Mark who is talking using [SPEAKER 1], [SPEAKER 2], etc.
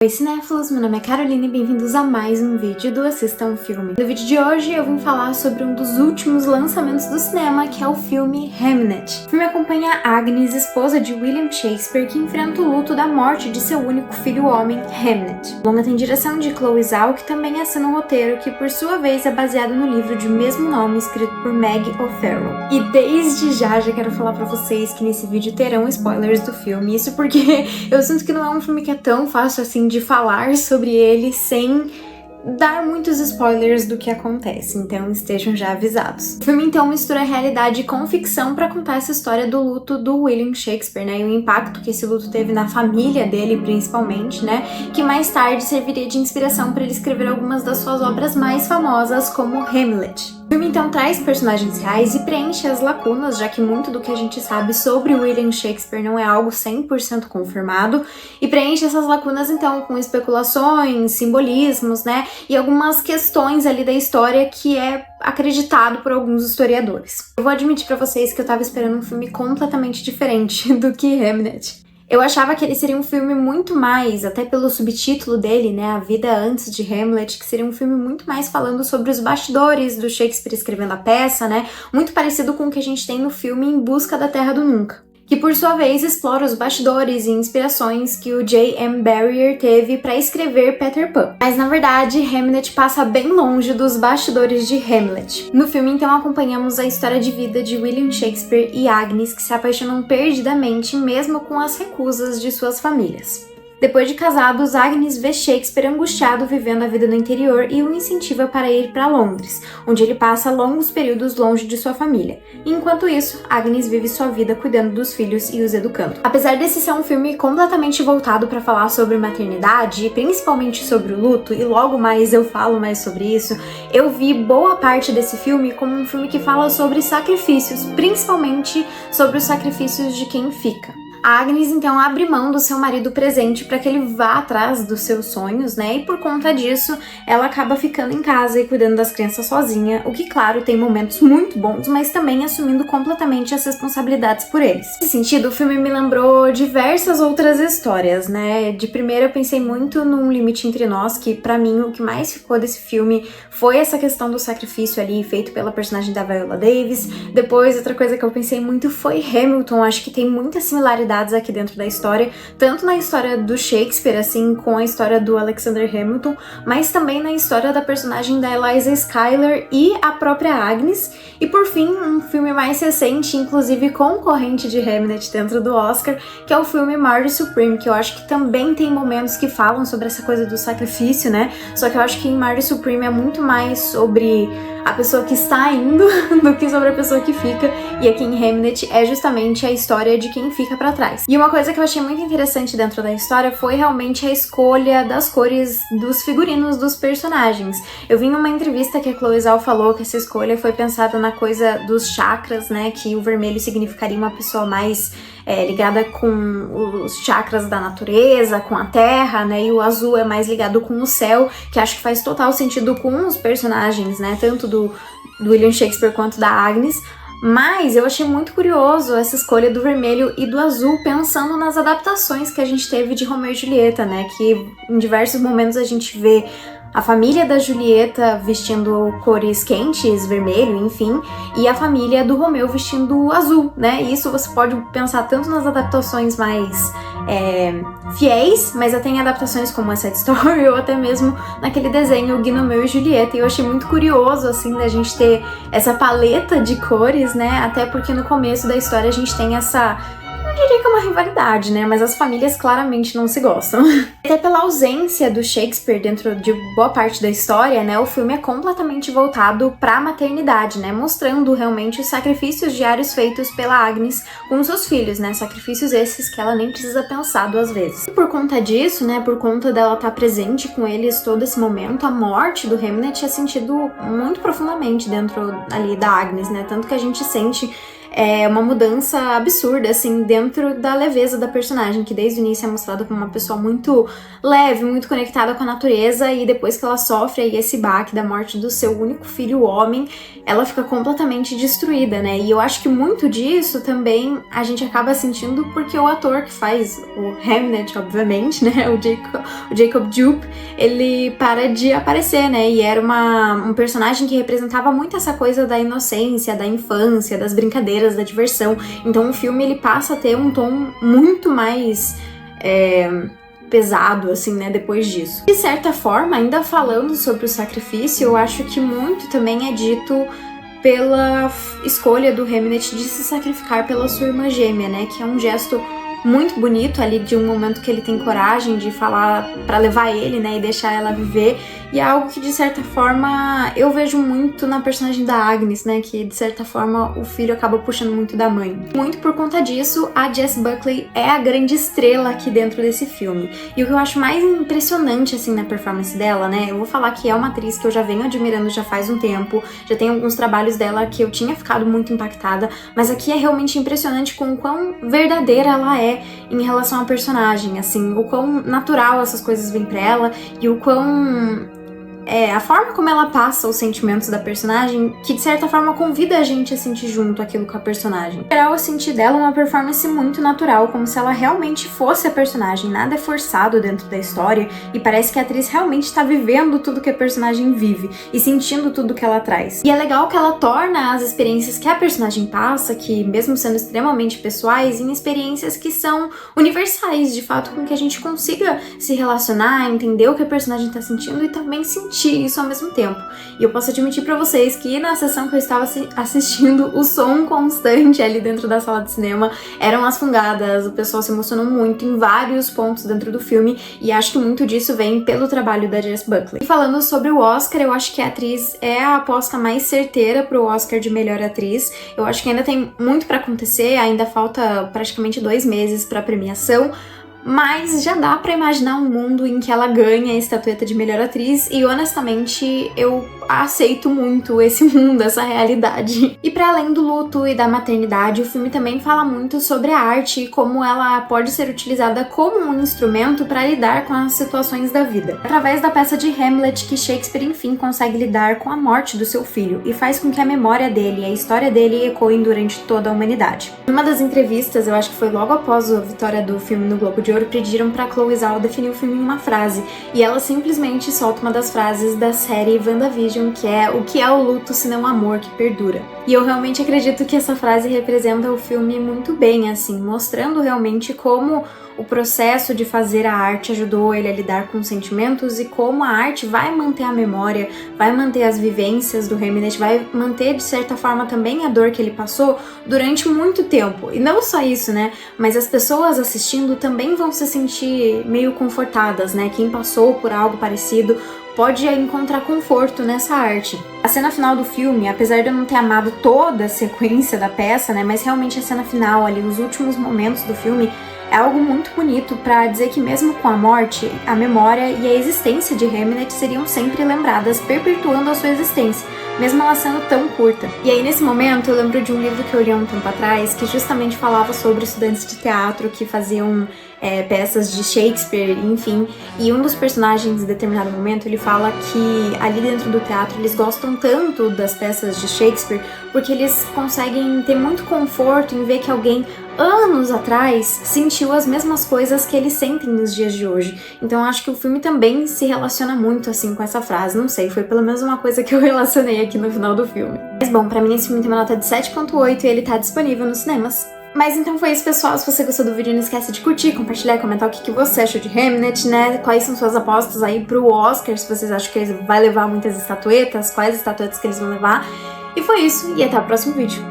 [SPEAKER 1] Oi cinéfilos, meu nome é Caroline e bem-vindos a mais um vídeo do Assista um Filme. No vídeo de hoje eu vim falar sobre um dos últimos lançamentos do cinema, que é o filme Hamnet. O filme acompanha Agnes, esposa de William Shakespeare, que enfrenta o luto da morte de seu único filho homem, Hamnet. O longa tem direção de Chloe Zhao, que também assina um roteiro que por sua vez é baseado no livro de mesmo nome escrito por Meg O'Farrell. E desde já quero falar pra vocês que nesse vídeo terão spoilers do filme, isso porque eu sinto que não é um filme que é tão fácil assim de falar sobre ele sem dar muitos spoilers do que acontece, então estejam já avisados. O filme então mistura realidade com ficção para contar essa história do luto do William Shakespeare, né, e o impacto que esse luto teve na família dele principalmente, né, que mais tarde serviria de inspiração para ele escrever algumas das suas obras mais famosas, como Hamlet. O filme então traz personagens reais e preenche as lacunas, já que muito do que a gente sabe sobre William Shakespeare não é algo 100% confirmado, e preenche essas lacunas então com especulações, simbolismos, né, e algumas questões ali da história que é acreditado por alguns historiadores. Eu vou admitir pra vocês que eu tava esperando um filme completamente diferente do que Hamnet. Eu achava que ele seria um filme muito mais, até pelo subtítulo dele, né, A Vida Antes de Hamlet, que seria um filme muito mais falando sobre os bastidores do Shakespeare escrevendo a peça, né, muito parecido com o que a gente tem no filme Em Busca da Terra do Nunca, que por sua vez explora os bastidores e inspirações que o J.M. Barrie teve para escrever Peter Pan. Mas na verdade, Hamnet passa bem longe dos bastidores de Hamlet. No filme então acompanhamos a história de vida de William Shakespeare e Agnes, que se apaixonam perdidamente mesmo com as recusas de suas famílias. Depois de casados, Agnes vê Shakespeare angustiado vivendo a vida no interior e o incentiva para ir para Londres, onde ele passa longos períodos longe de sua família. E enquanto isso, Agnes vive sua vida cuidando dos filhos e os educando. Apesar desse ser um filme completamente voltado para falar sobre maternidade e principalmente sobre o luto, e logo mais eu falo mais sobre isso, eu vi boa parte desse filme como um filme que fala sobre sacrifícios, principalmente sobre os sacrifícios de quem fica. A Agnes então abre mão do seu marido presente para que ele vá atrás dos seus sonhos, né? E por conta disso, ela acaba ficando em casa e cuidando das crianças sozinha, o que, claro, tem momentos muito bons, mas também assumindo completamente as responsabilidades por eles. Nesse sentido, o filme me lembrou diversas outras histórias, né? De primeira eu pensei muito num Limite Entre Nós, que pra mim o que mais ficou desse filme foi essa questão do sacrifício ali feito pela personagem da Viola Davis. Depois, outra coisa que eu pensei muito foi Hamilton, acho que tem muita similaridade aqui dentro da história, tanto na história do Shakespeare, assim, com a história do Alexander Hamilton, mas também na história da personagem da Eliza Schuyler e a própria Agnes. E por fim, um filme mais recente, inclusive concorrente de Hamnet dentro do Oscar, que é o filme Marry Supreme, que eu acho que também tem momentos que falam sobre essa coisa do sacrifício, né? Só que eu acho que em Marry Supreme é muito mais sobre a pessoa que está indo do que sobre a pessoa que fica, e aqui em Hamnet é justamente a história de quem fica pra trás. E uma coisa que eu achei muito interessante dentro da história foi realmente a escolha das cores dos figurinos dos personagens. Eu vi em uma entrevista que a Chloe Zhao falou que essa escolha foi pensada na coisa dos chakras, né, que o vermelho significaria uma pessoa mais ligada com os chakras da natureza, com a terra, né, e o azul é mais ligado com o céu, que acho que faz total sentido com os personagens, né, tanto do William Shakespeare quanto da Agnes. Mas eu achei muito curioso essa escolha do vermelho e do azul, pensando nas adaptações que a gente teve de Romeu e Julieta, né, que em diversos momentos a gente vê a família da Julieta vestindo cores quentes, vermelho, enfim, e a família do Romeu vestindo azul, né? E isso você pode pensar tanto nas adaptações mais fiéis, mas até em adaptações como a Side Story ou até mesmo naquele desenho Gnomeu e Julieta. E eu achei muito curioso, assim, da gente ter essa paleta de cores, né? Até porque no começo da história a gente tem essa... não diria que é uma rivalidade, né? Mas as famílias claramente não se gostam. Até pela ausência do Shakespeare dentro de boa parte da história, né? O filme é completamente voltado pra maternidade, né? Mostrando realmente os sacrifícios diários feitos pela Agnes com seus filhos, né? Sacrifícios esses que ela nem precisa pensar duas vezes. E por conta disso, né? Por conta dela estar presente com eles todo esse momento, a morte do Hamnet é sentido muito profundamente dentro ali da Agnes, né? Tanto que a gente sente uma mudança absurda, assim, dentro da leveza da personagem, que desde o início é mostrada como uma pessoa muito leve, muito conectada com a natureza, e depois que ela sofre aí esse baque da morte do seu único filho homem, ela fica completamente destruída, né? E eu acho que muito disso também a gente acaba sentindo porque o ator que faz o Hamnet, obviamente, né, o Jacob Jupp, ele para de aparecer, né? E era um personagem que representava muito essa coisa da inocência, da infância, das brincadeiras, da diversão. Então o filme ele passa a ter um tom muito mais pesado, assim, né, depois disso. De certa forma, ainda falando sobre o sacrifício, eu acho que muito também é dito pela escolha do Hamnet de se sacrificar pela sua irmã gêmea, né, que é um gesto muito bonito ali, de um momento que ele tem coragem de falar pra levar ele, né, e deixar ela viver, e é algo que de certa forma eu vejo muito na personagem da Agnes, né, que de certa forma o filho acaba puxando muito da mãe. Muito por conta disso, a Jess Buckley é a grande estrela aqui dentro desse filme, e o que eu acho mais impressionante, assim, na performance dela, né, eu vou falar que é uma atriz que eu já venho admirando já faz um tempo, já tem alguns trabalhos dela que eu tinha ficado muito impactada, mas aqui é realmente impressionante com o quão verdadeira ela é em relação à personagem, assim, o quão natural essas coisas vêm pra ela e o quão a forma como ela passa os sentimentos da personagem, que de certa forma convida a gente a sentir junto aquilo com a personagem. Em geral, eu senti dela uma performance muito natural, como se ela realmente fosse a personagem, nada é forçado dentro da história, e parece que a atriz realmente está vivendo tudo que a personagem vive, e sentindo tudo que ela traz. E é legal que ela torna as experiências que a personagem passa, que mesmo sendo extremamente pessoais, em experiências que são universais, de fato, com que a gente consiga se relacionar, entender o que a personagem está sentindo e também sentir isso ao mesmo tempo. E eu posso admitir pra vocês que na sessão que eu estava assistindo, o som constante ali dentro da sala de cinema eram as fungadas, o pessoal se emocionou muito em vários pontos dentro do filme, e acho que muito disso vem pelo trabalho da Jess Buckley. E falando sobre o Oscar, eu acho que a atriz é a aposta mais certeira pro Oscar de melhor atriz. Eu acho que ainda tem muito pra acontecer, ainda falta praticamente 2 meses pra premiação, mas já dá pra imaginar um mundo em que ela ganha a estatueta de melhor atriz, e honestamente eu aceito muito esse mundo, essa realidade. E para além do luto e da maternidade, o filme também fala muito sobre a arte e como ela pode ser utilizada como um instrumento para lidar com as situações da vida. Através da peça de Hamlet, que Shakespeare enfim consegue lidar com a morte do seu filho e faz com que a memória dele e a história dele ecoem durante toda a humanidade. Em uma das entrevistas, eu acho que foi logo após a vitória do filme no Globo de Ouro, pediram pra Chloe Zhao definir o filme em uma frase, e ela simplesmente solta uma das frases da série WandaVision, que é: o que é o luto se não amor que perdura. E eu realmente acredito que essa frase representa o filme muito bem, assim, mostrando realmente como o processo de fazer a arte ajudou ele a lidar com sentimentos e como a arte vai manter a memória, vai manter as vivências do Hamnet, vai manter de certa forma também a dor que ele passou durante muito tempo. E não só isso, né, mas as pessoas assistindo também vão se sentir meio confortadas, né, quem passou por algo parecido pode encontrar conforto nessa arte. A cena final do filme, apesar de eu não ter amado toda a sequência da peça, né, mas realmente a cena final ali, os últimos momentos do filme, é algo muito bonito para dizer que mesmo com a morte, a memória e a existência de Hamnet seriam sempre lembradas, perpetuando a sua existência, mesmo ela sendo tão curta. E aí nesse momento eu lembro de um livro que eu li há um tempo atrás, que justamente falava sobre estudantes de teatro que faziam peças de Shakespeare, enfim, e um dos personagens em determinado momento ele fala que ali dentro do teatro eles gostam tanto das peças de Shakespeare porque eles conseguem ter muito conforto em ver que alguém anos atrás sentiu as mesmas coisas que eles sentem nos dias de hoje. Então eu acho que o filme também se relaciona muito assim com essa frase, não sei, foi pelo menos uma coisa que eu relacionei aqui no final do filme. Mas bom, pra mim esse filme tem uma nota de 7.8 e ele tá disponível nos cinemas. Mas então foi isso, pessoal. Se você gostou do vídeo, não esquece de curtir, compartilhar e comentar o que você achou de Hamnet, né? Quais são suas apostas aí pro Oscar, se vocês acham que ele vai levar muitas estatuetas, quais estatuetas que eles vão levar. E foi isso, e até o próximo vídeo.